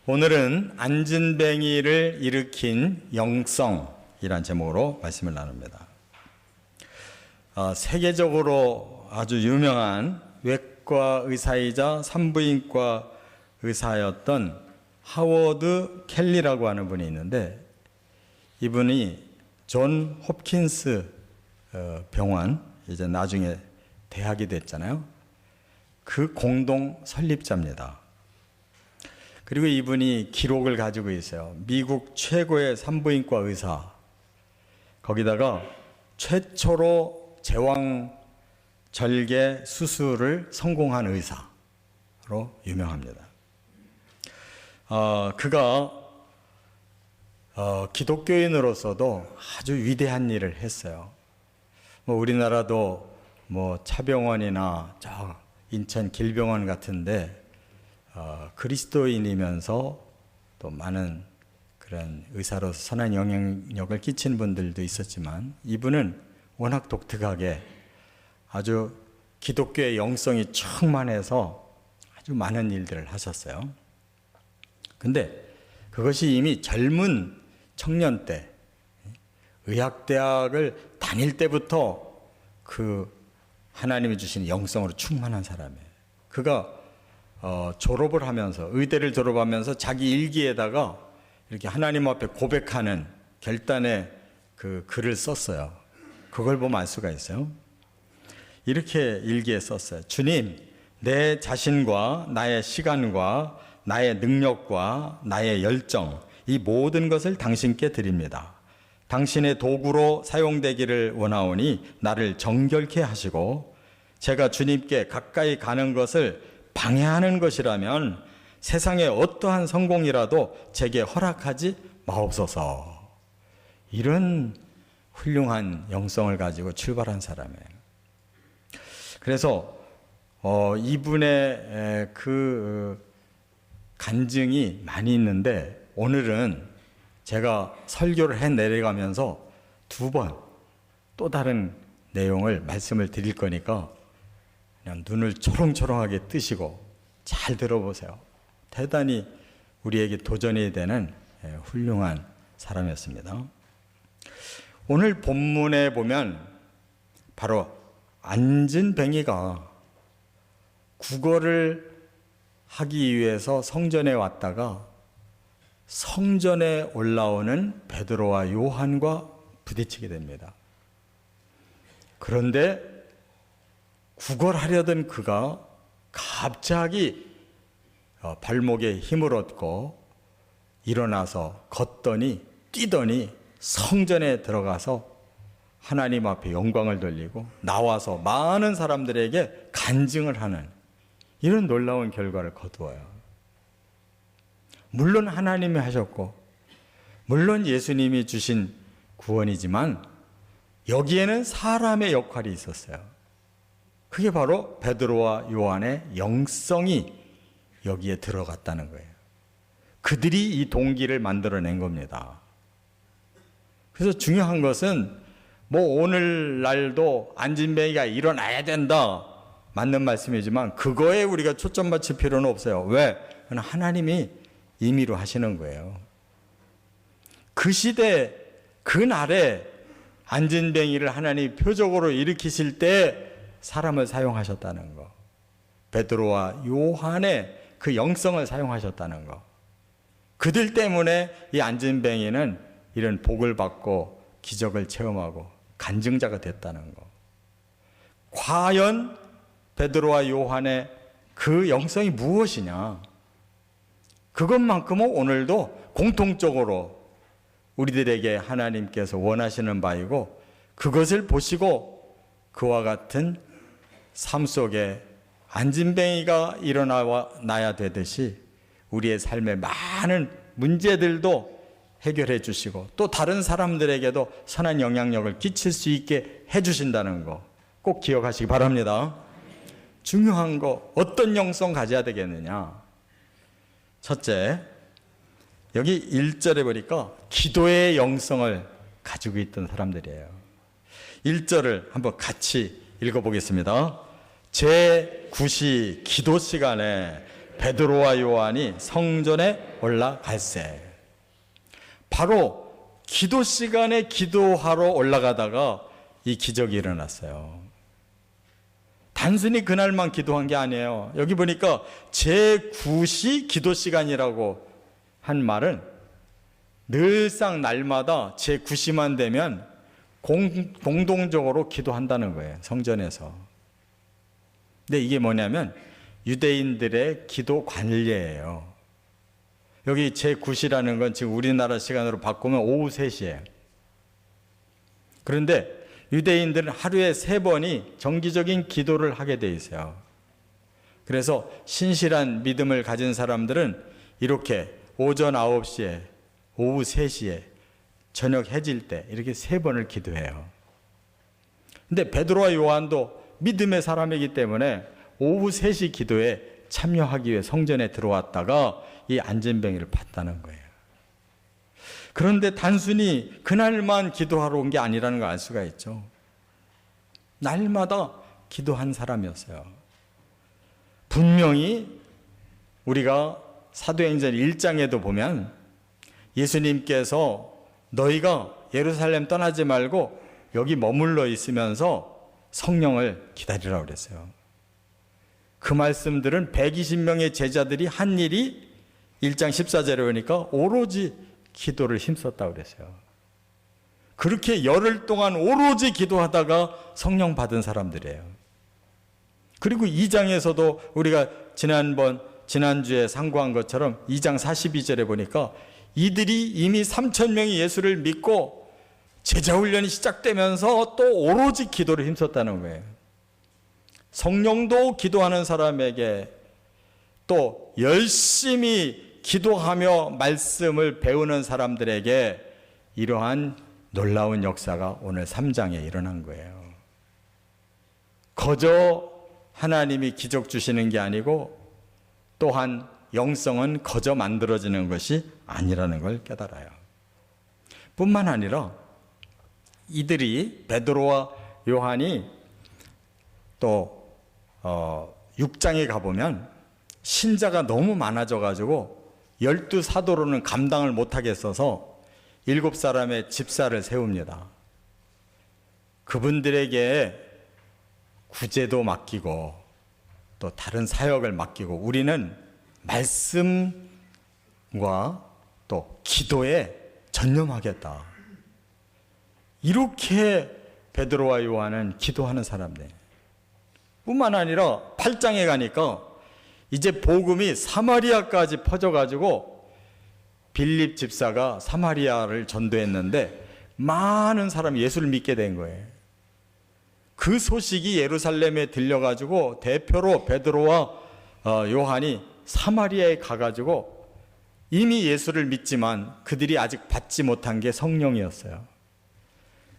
오늘은 안진뱅이를 일으킨 영성이란 제목으로 말씀을 나눕니다. 세계적으로 아주 유명한 외과 의사이자 산부인과 의사였던 하워드 켈리라고 하는 분이 있는데, 이분이 존 홉킨스 병원, 이제 나중에 대학이 됐잖아요. 그 공동 설립자입니다. 그리고 이분이 기록을 가지고 있어요. 미국 최고의 산부인과 의사, 거기다가 최초로 제왕절개 수술을 성공한 의사로 유명합니다. 그가 기독교인으로서도 아주 위대한 일을 했어요. 우리나라도 차병원이나 저 인천 길병원 같은데 그리스도인이면서 또 많은 그런 의사로서 선한 영향력을 끼친 분들도 있었지만, 이분은 워낙 독특하게 아주 기독교의 영성이 충만해서 아주 많은 일들을 하셨어요. 근데 그것이 이미 젊은 청년 때, 의학대학을 다닐 때부터 그 하나님이 주신 영성으로 충만한 사람이에요. 그가 졸업을 하면서, 의대를 졸업하면서 자기 일기에다가 이렇게 하나님 앞에 고백하는 결단의 그 글을 썼어요. 그걸 보면 알 수가 있어요. 이렇게 일기에 썼어요. 주님, 내 자신과 나의 시간과 나의 능력과 나의 열정, 이 모든 것을 당신께 드립니다. 당신의 도구로 사용되기를 원하오니 나를 정결케 하시고, 제가 주님께 가까이 가는 것을 방해하는 것이라면 세상의 어떠한 성공이라도 제게 허락하지 마옵소서. 이런 훌륭한 영성을 가지고 출발한 사람이에요. 그래서 이분의 그 간증이 많이 있는데, 오늘은 제가 설교를 해 내려가면서 두 번 또 다른 내용을 말씀을 드릴 거니까 그냥 눈을 초롱초롱하게 뜨시고 잘 들어보세요. 대단히 우리에게 도전이 되는 훌륭한 사람이었습니다. 오늘 본문에 보면 바로 안진뱅이가 구걸을 하기 위해서 성전에 왔다가 성전에 올라오는 베드로와 요한과 부딪히게 됩니다. 그런데 구걸하려던 그가 갑자기 발목에 힘을 얻고 일어나서 걷더니 뛰더니 성전에 들어가서 하나님 앞에 영광을 돌리고 나와서 많은 사람들에게 간증을 하는 이런 놀라운 결과를 거두어요. 물론 하나님이 하셨고 물론 예수님이 주신 구원이지만 여기에는 사람의 역할이 있었어요. 그게 바로 베드로와 요한의 영성이 여기에 들어갔다는 거예요. 그들이 이 동기를 만들어낸 겁니다. 그래서 중요한 것은 오늘날도 안진뱅이가 일어나야 된다, 맞는 말씀이지만 그거에 우리가 초점 맞출 필요는 없어요. 왜? 하나님이 임의로 하시는 거예요. 그 시대, 그 날에 안진뱅이를 하나님이 표적으로 일으키실 때 사람을 사용하셨다는 거, 베드로와 요한의 그 영성을 사용하셨다는 거, 그들 때문에 이 안진뱅이는 이런 복을 받고 기적을 체험하고 간증자가 됐다는 거. 과연 베드로와 요한의 그 영성이 무엇이냐? 그것만큼은 오늘도 공통적으로 우리들에게 하나님께서 원하시는 바이고, 그것을 보시고 그와 같은 삶 속에 안진뱅이가 일어나야 되듯이 우리의 삶의 많은 문제들도 해결해 주시고 또 다른 사람들에게도 선한 영향력을 끼칠 수 있게 해 주신다는 거 꼭 기억하시기 바랍니다. 중요한 거, 어떤 영성 가져야 되겠느냐? 첫째, 여기 1절에 보니까 기도의 영성을 가지고 있던 사람들이에요. 1절을 한번 같이 읽어보겠습니다. 제9시 기도 시간에 베드로와 요한이 성전에 올라갈세. 바로 기도 시간에 기도하러 올라가다가 이 기적이 일어났어요. 단순히 그날만 기도한 게 아니에요. 여기 보니까 제9시 기도 시간이라고 한 말은 늘상 날마다 제9시만 되면 공동적으로 기도한다는 거예요. 성전에서. 근데 이게 뭐냐면 유대인들의 기도 관례예요. 여기 제9시라는 건 지금 우리나라 시간으로 바꾸면 오후 3시예요. 그런데 유대인들은 하루에 3번이 정기적인 기도를 하게 돼 있어요. 그래서 신실한 믿음을 가진 사람들은 이렇게 오전 9시에, 오후 3시에, 저녁 해질 때 이렇게 3번을 기도해요. 근데 베드로와 요한도 믿음의 사람이기 때문에 오후 3시 기도에 참여하기 위해 성전에 들어왔다가 이 안전병이를 봤다는 거예요. 그런데 단순히 그날만 기도하러 온 게 아니라는 걸 알 수가 있죠. 날마다 기도한 사람이었어요. 분명히 우리가 사도행전 1장에도 보면 예수님께서 너희가 예루살렘 떠나지 말고 여기 머물러 있으면서 성령을 기다리라고 그랬어요. 그 말씀들은 120명의 제자들이 한 일이 1장 14절에 보니까 오로지 기도를 힘썼다고 그랬어요. 그렇게 열흘 동안 오로지 기도하다가 성령 받은 사람들이에요. 그리고 2장에서도 우리가 지난주에 상고한 것처럼 2장 42절에 보니까 이들이 이미 3,000명이 예수를 믿고 제자훈련이 시작되면서 또 오로지 기도를 힘썼다는 거예요. 성령도 기도하는 사람에게 또 열심히 기도하며 말씀을 배우는 사람들에게 이러한 놀라운 역사가 오늘 3장에 일어난 거예요. 거저 하나님이 기적 주시는 게 아니고 또한 영성은 거저 만들어지는 것이 아니라는 걸 깨달아요. 뿐만 아니라 이들이 베드로와 요한이 또 6장에 가보면 신자가 너무 많아져가지고 12사도로는 감당을 못하겠어서 7사람의 집사를 세웁니다. 그분들에게 구제도 맡기고 또 다른 사역을 맡기고 우리는 말씀과 또 기도에 전념하겠다. 이렇게 베드로와 요한은 기도하는 사람들. 뿐만 아니라 8장에 가니까 이제 복음이 사마리아까지 퍼져가지고 빌립 집사가 사마리아를 전도했는데 많은 사람이 예수를 믿게 된 거예요. 그 소식이 예루살렘에 들려가지고 대표로 베드로와 요한이 사마리아에 가가지고 이미 예수를 믿지만 그들이 아직 받지 못한 게 성령이었어요.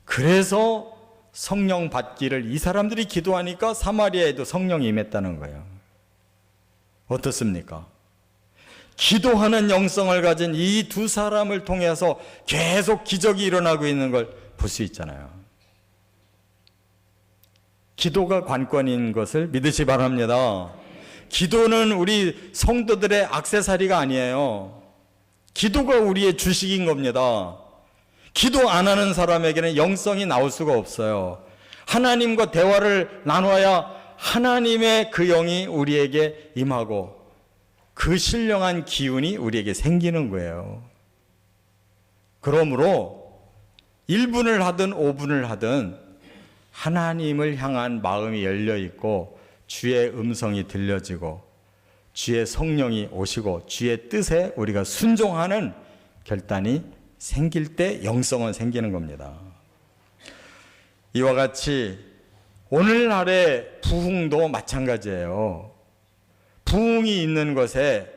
그래서 성령 받기를 이 사람들이 기도하니까 사마리아에도 성령이 임했다는 거예요. 어떻습니까? 기도하는 영성을 가진 이 두 사람을 통해서 계속 기적이 일어나고 있는 걸 볼 수 있잖아요. 기도가 관건인 것을 믿으시 바랍니다. 기도는 우리 성도들의 액세서리가 아니에요. 기도가 우리의 주식인 겁니다. 기도 안 하는 사람에게는 영성이 나올 수가 없어요. 하나님과 대화를 나눠야 하나님의 그 영이 우리에게 임하고 그 신령한 기운이 우리에게 생기는 거예요. 그러므로 1분을 하든 5분을 하든 하나님을 향한 마음이 열려 있고 주의 음성이 들려지고 주의 성령이 오시고 주의 뜻에 우리가 순종하는 결단이 생길 때 영성은 생기는 겁니다. 이와 같이 오늘날의 부흥도 마찬가지예요. 부흥이 있는 곳에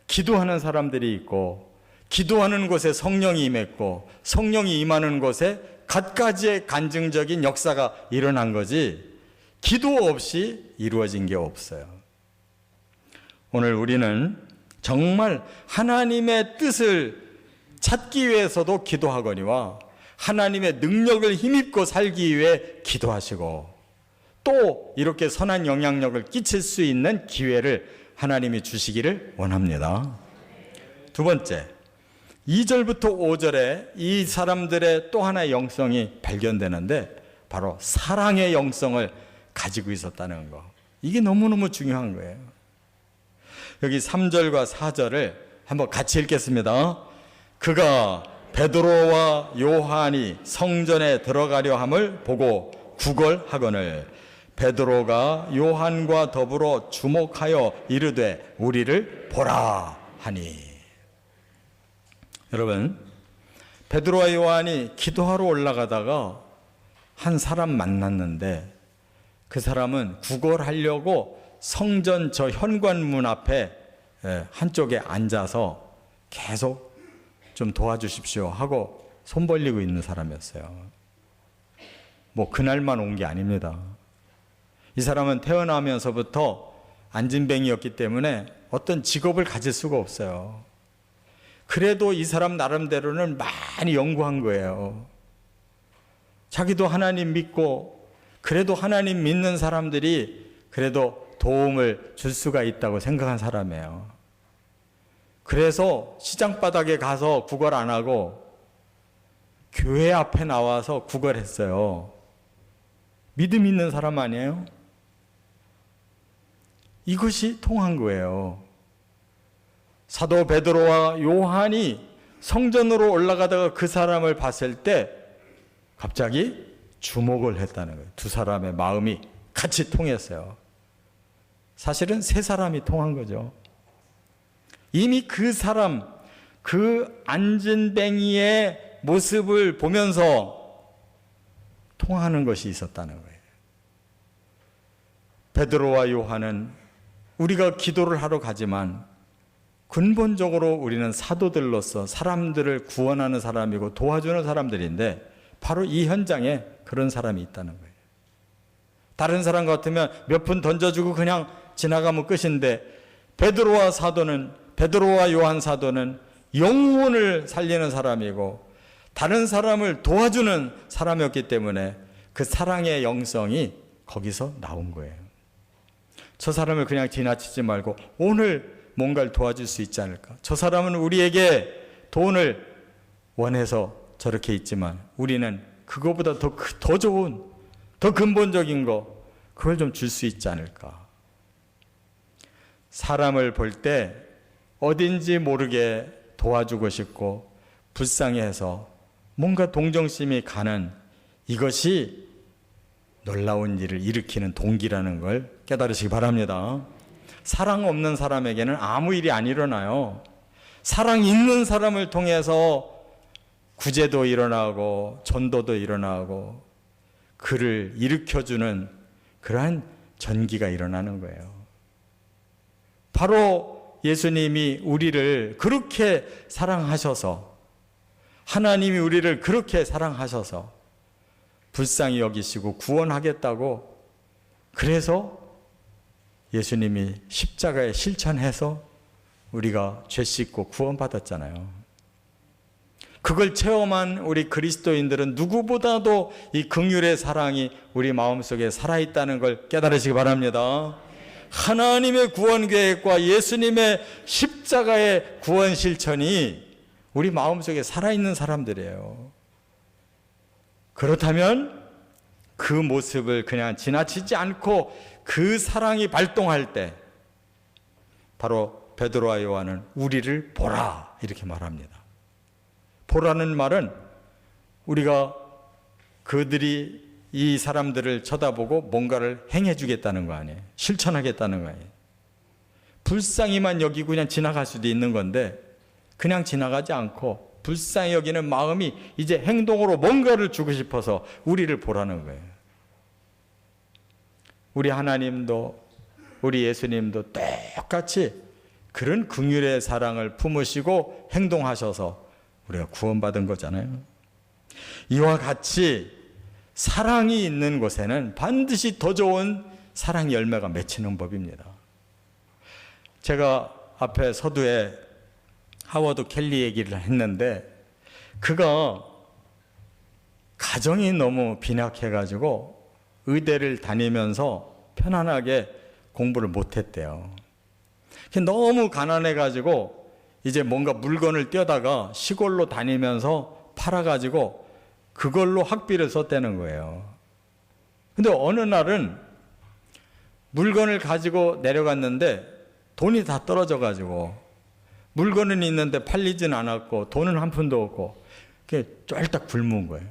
기도하는 사람들이 있고 기도하는 곳에 성령이 임했고 성령이 임하는 곳에 갖가지의 간증적인 역사가 일어난 거지 기도 없이 이루어진 게 없어요. 오늘 우리는 정말 하나님의 뜻을 찾기 위해서도 기도하거니와 하나님의 능력을 힘입고 살기 위해 기도하시고 또 이렇게 선한 영향력을 끼칠 수 있는 기회를 하나님이 주시기를 원합니다. 두 번째, 2절부터 5절에 이 사람들의 또 하나의 영성이 발견되는데 바로 사랑의 영성을 가지고 있었다는 거. 이게 너무너무 중요한 거예요. 여기 3절과 4절을 한번 같이 읽겠습니다. 그가 베드로와 요한이 성전에 들어가려 함을 보고 구걸하거늘 베드로가 요한과 더불어 주목하여 이르되 우리를 보라 하니. 여러분, 베드로와 요한이 기도하러 올라가다가 한 사람 만났는데 그 사람은 구걸하려고 성전 저 현관문 앞에 한쪽에 앉아서 계속 좀 도와주십시오 하고 손 벌리고 있는 사람이었어요. 뭐 그날만 온 게 아닙니다. 이 사람은 태어나면서부터 안진뱅이였기 때문에 어떤 직업을 가질 수가 없어요. 그래도 이 사람 나름대로는 많이 연구한 거예요. 자기도 하나님 믿고 그래도 하나님 믿는 사람들이 그래도 도움을 줄 수가 있다고 생각한 사람이에요. 그래서 시장 바닥에 가서 구걸 안 하고 교회 앞에 나와서 구걸했어요. 믿음 있는 사람 아니에요? 이것이 통한 거예요. 사도 베드로와 요한이 성전으로 올라가다가 그 사람을 봤을 때 갑자기 주목을 했다는 거예요. 두 사람의 마음이 같이 통했어요. 사실은 세 사람이 통한 거죠. 이미 그 사람, 그 안진뱅이의 모습을 보면서 통하는 것이 있었다는 거예요. 베드로와 요한은 우리가 기도를 하러 가지만 근본적으로 우리는 사도들로서 사람들을 구원하는 사람이고 도와주는 사람들인데 바로 이 현장에 그런 사람이 있다는 거예요. 다른 사람 같으면 몇 푼 던져주고 그냥 지나가면 끝인데 베드로와 요한 사도는 영혼을 살리는 사람이고 다른 사람을 도와주는 사람이었기 때문에 그 사랑의 영성이 거기서 나온 거예요. 저 사람을 그냥 지나치지 말고 오늘 뭔가를 도와줄 수 있지 않을까? 저 사람은 우리에게 돈을 원해서 저렇게 있지만 우리는 그거보다 더 좋은, 더 근본적인 거, 그걸 좀 줄 수 있지 않을까? 사람을 볼 때 어딘지 모르게 도와주고 싶고 불쌍해서 뭔가 동정심이 가는 이것이 놀라운 일을 일으키는 동기라는 걸 깨달으시기 바랍니다. 사랑 없는 사람에게는 아무 일이 안 일어나요. 사랑 있는 사람을 통해서 구제도 일어나고 전도도 일어나고 그를 일으켜주는 그러한 전기가 일어나는 거예요. 바로 예수님이 우리를 그렇게 사랑하셔서 하나님이 우리를 그렇게 사랑하셔서 불쌍히 여기시고 구원하겠다고 그래서 예수님이 십자가에 실천해서 우리가 죄 씻고 구원받았잖아요. 그걸 체험한 우리 그리스도인들은 누구보다도 이 긍휼의 사랑이 우리 마음속에 살아있다는 걸 깨달으시기 바랍니다. 하나님의 구원 계획과 예수님의 십자가의 구원 실천이 우리 마음속에 살아있는 사람들이에요. 그렇다면 그 모습을 그냥 지나치지 않고 그 사랑이 발동할 때 바로 베드로와 요한은 우리를 보라 이렇게 말합니다. 보라는 말은 우리가 그들이 이 사람들을 쳐다보고 뭔가를 행해 주겠다는 거 아니에요. 실천하겠다는 거 아니에요. 불쌍히만 여기고 그냥 지나갈 수도 있는 건데 그냥 지나가지 않고 불쌍히 여기는 마음이 이제 행동으로 뭔가를 주고 싶어서 우리를 보라는 거예요. 우리 하나님도 우리 예수님도 똑같이 그런 긍휼의 사랑을 품으시고 행동하셔서 우리가 구원받은 거잖아요. 이와 같이 사랑이 있는 곳에는 반드시 더 좋은 사랑 열매가 맺히는 법입니다. 제가 앞에 서두에 하워드 켈리 얘기를 했는데 그가 가정이 너무 빈약해가지고 의대를 다니면서 편안하게 공부를 못했대요. 너무 가난해가지고 이제 뭔가 물건을 떼다가 시골로 다니면서 팔아가지고 그걸로 학비를 썼다는 거예요. 근데 어느 날은 물건을 가지고 내려갔는데 돈이 다 떨어져가지고 물건은 있는데 팔리진 않았고 돈은 한 푼도 없고 그게 쫄딱 굶은 거예요.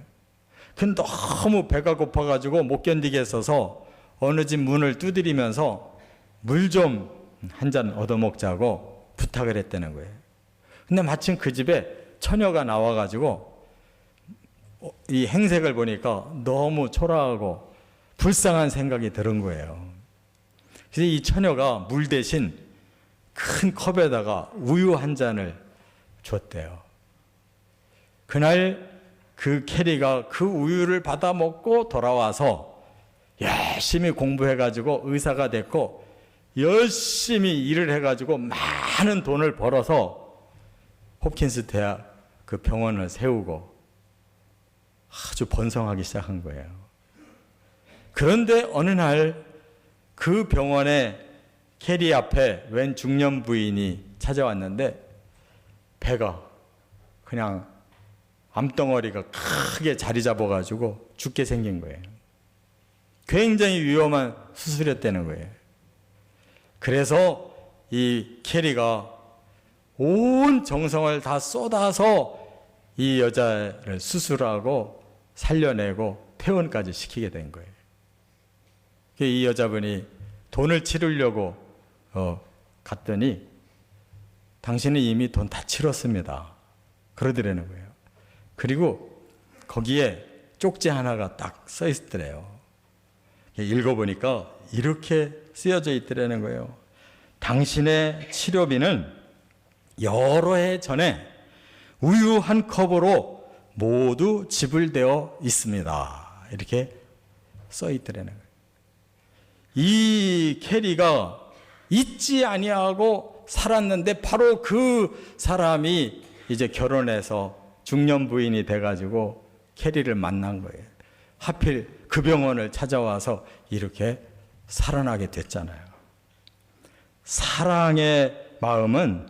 근데 너무 배가 고파가지고 못 견디겠어서 어느 집 문을 두드리면서 물 좀 한 잔 얻어먹자고 부탁을 했다는 거예요. 근데 마침 그 집에 처녀가 나와가지고 이 행색을 보니까 너무 초라하고 불쌍한 생각이 들은 거예요. 그래서 이 처녀가 물 대신 큰 컵에다가 우유 한 잔을 줬대요. 그날 그 캐리가 그 우유를 받아 먹고 돌아와서 열심히 공부해가지고 의사가 됐고 열심히 일을 해가지고 많은 돈을 벌어서 홉킨스 대학 그 병원을 세우고 아주 번성하기 시작한 거예요. 그런데 어느 날 그 병원에 캐리 앞에 웬 중년 부인이 찾아왔는데 배가 그냥 암덩어리가 크게 자리 잡아가지고 죽게 생긴 거예요. 굉장히 위험한 수술이었다는 거예요. 그래서 이 캐리가 온 정성을 다 쏟아서 이 여자를 수술하고 살려내고 퇴원까지 시키게 된 거예요. 이 여자분이 돈을 치르려고 갔더니 당신은 이미 돈 다 치렀습니다. 그러더라는 거예요. 그리고 거기에 쪽지 하나가 딱 써 있더래요. 읽어보니까 이렇게 쓰여져 있더라는 거예요. 당신의 치료비는 여러 해 전에 우유 한 컵으로 모두 지불되어 있습니다. 이렇게 써 있더라는 거예요. 이 캐리가 잊지 아니하고 살았는데 바로 그 사람이 이제 결혼해서 중년 부인이 돼가지고 캐리를 만난 거예요. 하필 그 병원을 찾아와서 이렇게 살아나게 됐잖아요. 사랑의 마음은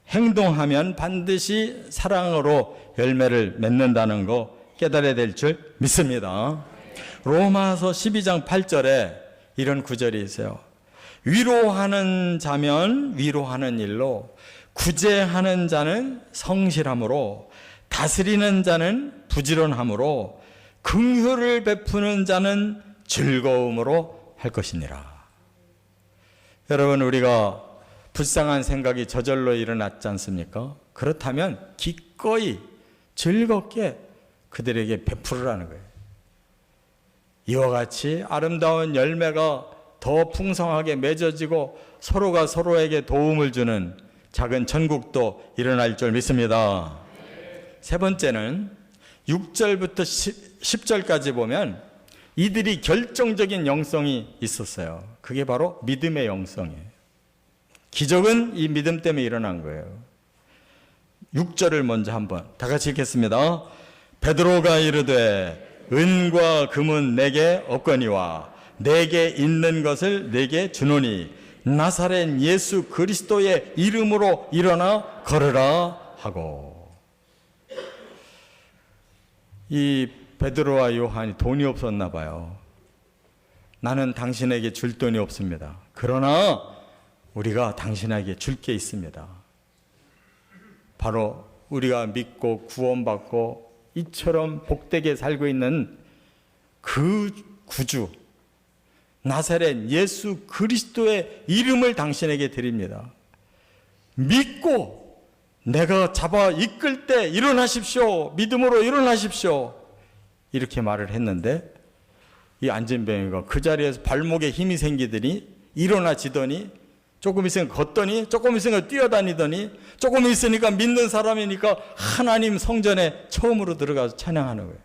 행동하면 반드시 사랑으로 열매를 맺는다는 거 깨달아야 될 줄 믿습니다. 로마서 12장 8절에 이런 구절이 있어요. 위로하는 자면 위로하는 일로, 구제하는 자는 성실함으로, 다스리는 자는 부지런함으로, 긍휼을 베푸는 자는 즐거움으로 할 것이니라. 여러분, 우리가 불쌍한 생각이 저절로 일어났지 않습니까? 그렇다면 기꺼이 즐겁게 그들에게 베풀으라는 거예요. 이와 같이 아름다운 열매가 더 풍성하게 맺어지고 서로가 서로에게 도움을 주는 작은 천국도 일어날 줄 믿습니다. 세 번째는 6절부터 10절까지 보면 이들이 결정적인 영성이 있었어요. 그게 바로 믿음의 영성이에요. 기적은 이 믿음 때문에 일어난 거예요. 6절을 먼저 한번 다 같이 읽겠습니다. 베드로가 이르되 은과 금은 내게 없거니와 내게 있는 것을 내게 주노니 나사렛 예수 그리스도의 이름으로 일어나 걸으라 하고. 이 베드로와 요한이 돈이 없었나 봐요. 나는 당신에게 줄 돈이 없습니다. 그러나 우리가 당신에게 줄 게 있습니다. 바로 우리가 믿고 구원받고 이처럼 복되게 살고 있는 그 구주 나사렛 예수 그리스도의 이름을 당신에게 드립니다. 믿고 내가 잡아 이끌 때 일어나십시오. 믿음으로 일어나십시오. 이렇게 말을 했는데 이 안진뱅이가 그 자리에서 발목에 힘이 생기더니 일어나지더니 조금 있으니까 걷더니 조금 있으니까 뛰어다니더니 조금 있으니까 믿는 사람이니까 하나님 성전에 처음으로 들어가서 찬양하는 거예요.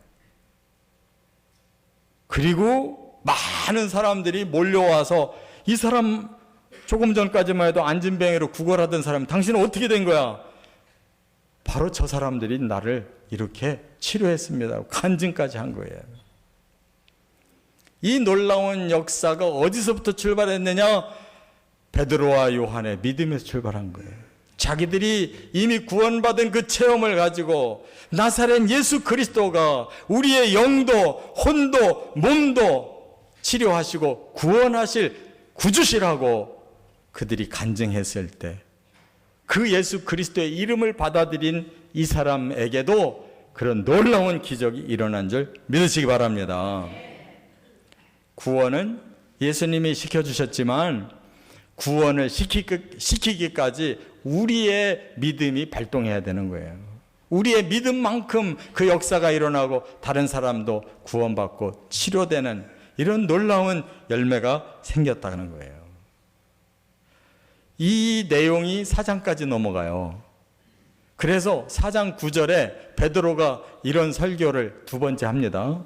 그리고 많은 사람들이 몰려와서 이 사람 조금 전까지만 해도 안진뱅이로 구걸하던 사람 당신은 어떻게 된 거야? 바로 저 사람들이 나를 이렇게 치료했습니다. 간증까지 한 거예요. 이 놀라운 역사가 어디서부터 출발했느냐? 베드로와 요한의 믿음에서 출발한 거예요. 자기들이 이미 구원받은 그 체험을 가지고 나사렛 예수 그리스도가 우리의 영도 혼도 몸도 치료하시고 구원하실 구주시라고 그들이 간증했을 때 그 예수 그리스도의 이름을 받아들인 이 사람에게도 그런 놀라운 기적이 일어난 줄 믿으시기 바랍니다. 구원은 예수님이 시켜주셨지만 구원을 시키기까지 우리의 믿음이 발동해야 되는 거예요. 우리의 믿음만큼 그 역사가 일어나고 다른 사람도 구원받고 치료되는 이런 놀라운 열매가 생겼다는 거예요. 이 내용이 4장까지 넘어가요. 그래서 4장 9절에 베드로가 이런 설교를 두 번째 합니다.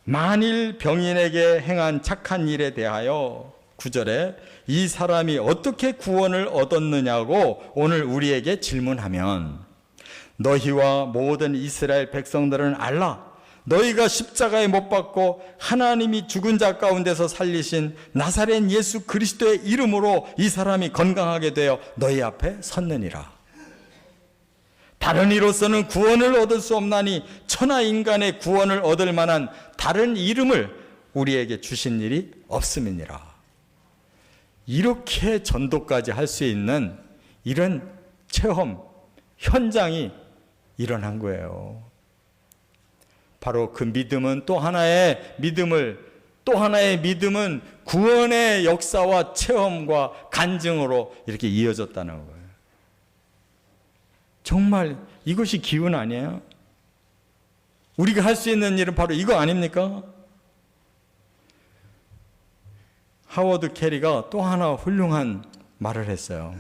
만일 병인에게 행한 착한 일에 대하여 9절에 이 사람이 어떻게 구원을 얻었느냐고 오늘 우리에게 질문하면 너희와 모든 이스라엘 백성들은 알라. 너희가 십자가에 못 박고 하나님이 죽은 자 가운데서 살리신 나사렛 예수 그리스도의 이름으로 이 사람이 건강하게 되어 너희 앞에 섰느니라. 다른 이로서는 구원을 얻을 수 없나니 천하 인간의 구원을 얻을 만한 다른 이름을 우리에게 주신 일이 없음이니라. 이렇게 전도까지 할 수 있는 이런 체험, 현장이 일어난 거예요. 바로 그 믿음은 또 하나의 믿음은 구원의 역사와 체험과 간증으로 이렇게 이어졌다는 거예요. 정말 이것이 기운 아니에요? 우리가 할 수 있는 일은 바로 이거 아닙니까? 하워드 캐리가 또 하나 훌륭한 말을 했어요.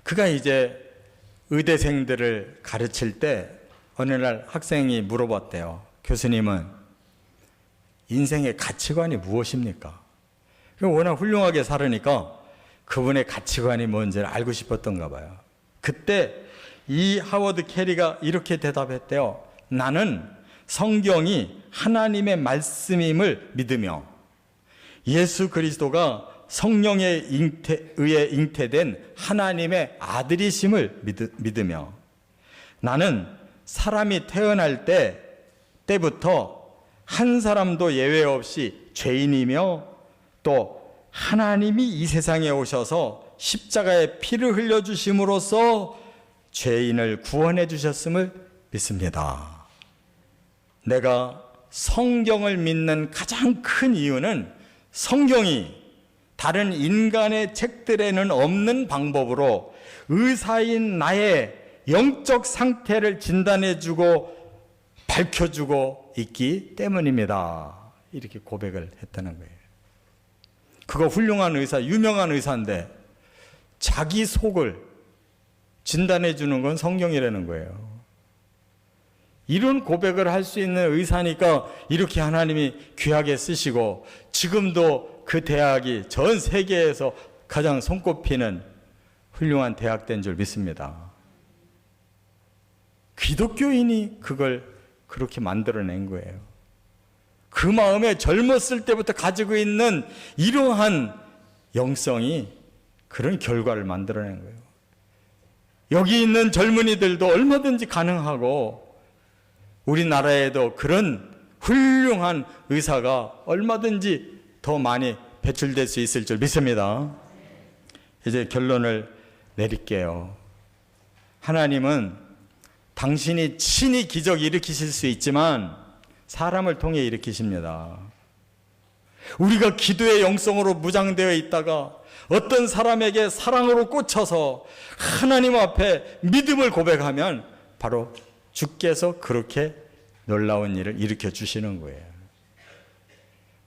그가 이제 의대생들을 가르칠 때 어느 날 학생이 물어봤대요. 교수님은 인생의 가치관이 무엇입니까? 워낙 훌륭하게 살으니까 그분의 가치관이 뭔지를 알고 싶었던가 봐요. 그때 이 하워드 캐리가 이렇게 대답했대요. 나는 성경이 하나님의 말씀임을 믿으며 예수 그리스도가 성령에 의해 잉태된 하나님의 아들이심을 믿으며 나는 사람이 태어날 때부터 한 사람도 예외 없이 죄인이며 또 하나님이 이 세상에 오셔서 십자가에 피를 흘려주심으로써 죄인을 구원해 주셨음을 믿습니다. 내가 성경을 믿는 가장 큰 이유는 성경이 다른 인간의 책들에는 없는 방법으로 의사인 나의 영적 상태를 진단해주고 밝혀주고 있기 때문입니다. 이렇게 고백을 했다는 거예요. 그거 훌륭한 의사, 유명한 의사인데 자기 속을 진단해주는 건 성경이라는 거예요. 이런 고백을 할 수 있는 의사니까 이렇게 하나님이 귀하게 쓰시고 지금도 그 대학이 전 세계에서 가장 손꼽히는 훌륭한 대학된 줄 믿습니다. 기독교인이 그걸 그렇게 만들어낸 거예요. 그 마음에 젊었을 때부터 가지고 있는 이러한 영성이 그런 결과를 만들어낸 거예요. 여기 있는 젊은이들도 얼마든지 가능하고 우리나라에도 그런 훌륭한 의사가 얼마든지 더 많이 배출될 수 있을 줄 믿습니다. 이제 결론을 내릴게요. 하나님은 당신이 친히 기적 일으키실 수 있지만 사람을 통해 일으키십니다. 우리가 기도의 영성으로 무장되어 있다가 어떤 사람에게 사랑으로 꽂혀서 하나님 앞에 믿음을 고백하면 바로 주께서 그렇게 놀라운 일을 일으켜 주시는 거예요.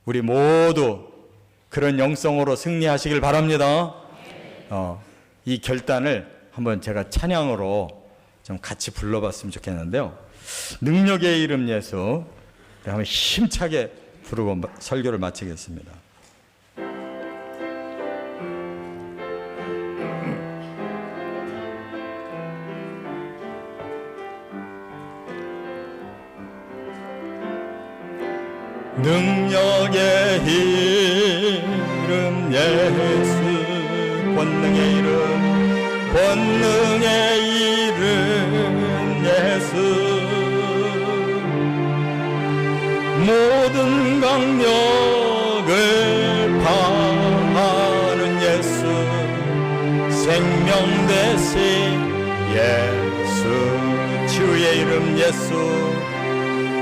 우리 모두 그런 영성으로 승리하시길 바랍니다. 이 결단을 한번 제가 찬양으로 좀 같이 불러봤으면 좋겠는데요. 능력의 이름 예수 한번 힘차게 부르고 설교를 마치겠습니다. 능력의 이름 예수, 권능의 이름, 권능의 이름 예수, 모든 강력을 파하는 예수, 생명 대신 예수, 치유의 이름 예수,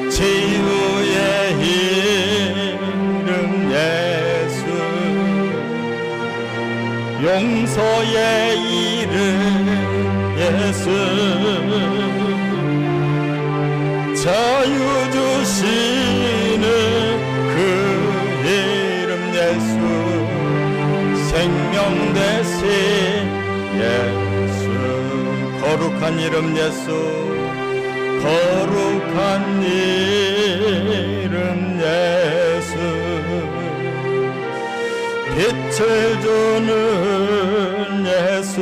치유의 이름 예수, 용서의 이름 예수, 자유 주시는 그 이름 예수, 생명 대신 예수, 거룩한 이름 예수, 거룩한 이름 예수, 빛을 주는 예수,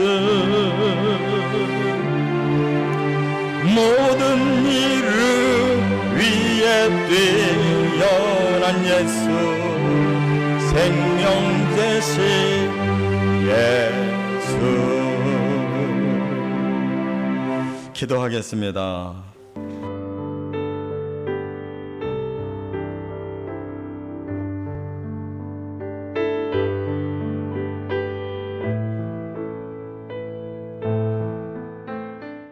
모든 이름 위에 뛰어난 예수, 생명 되신 예수. 기도하겠습니다.